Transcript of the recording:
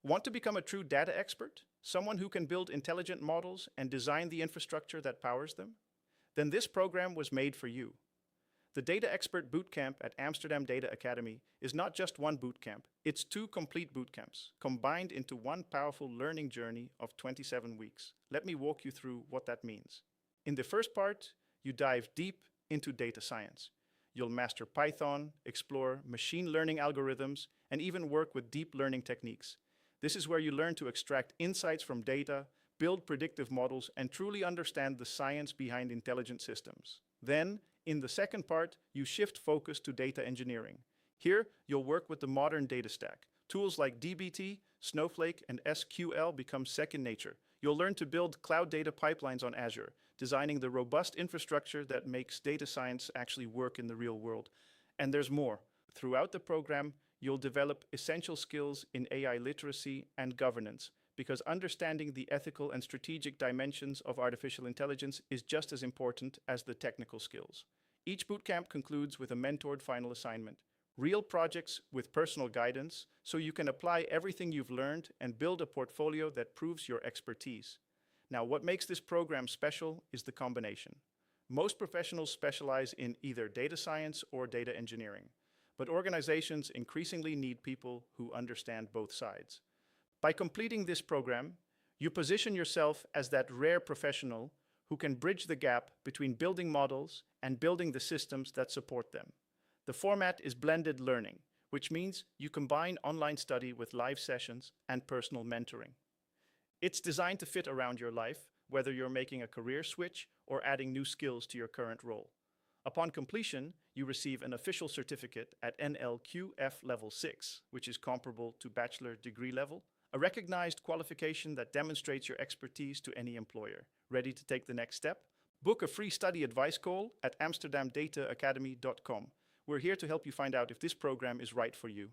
Want to become a true data expert? Someone who can build intelligent models and design the infrastructure that powers them? Then this program was made for you. The Data Expert Bootcamp at Amsterdam Data Academy is not just one bootcamp, it's two complete bootcamps, combined into one powerful learning journey of 27 weeks. Let me walk you through what that means. In the first part, you dive deep into data science. You'll master Python, explore machine learning algorithms, and even work with deep learning techniques. This is where you learn to extract insights from data, build predictive models, and truly understand the science behind intelligent systems. Then, in the second part, you shift focus to data engineering. Here, you'll work with the modern data stack. Tools like dbt, Snowflake, and SQL become second nature. You'll learn to build cloud data pipelines on Azure, designing the robust infrastructure that makes data science actually work in the real world. And there's more. Throughout the program, you'll develop essential skills in AI literacy and governance, because understanding the ethical and strategic dimensions of artificial intelligence is just as important as the technical skills. Each bootcamp concludes with a mentored final assignment, real projects with personal guidance, so you can apply everything you've learned and build a portfolio that proves your expertise. Now, what makes this program special is the combination. Most professionals specialize in either data science or data engineering, but organizations increasingly need people who understand both sides. By completing this program, you position yourself as that rare professional who can bridge the gap between building models and building the systems that support them. The format is blended learning, which means you combine online study with live sessions and personal mentoring. It's designed to fit around your life, whether you're making a career switch or adding new skills to your current role. Upon completion, you receive an official certificate at NLQF Level 6, which is comparable to bachelor degree level, a recognized qualification that demonstrates your expertise to any employer. Ready to take the next step? Book a free study advice call at amsterdamdataacademy.com. We're here to help you find out if this program is right for you.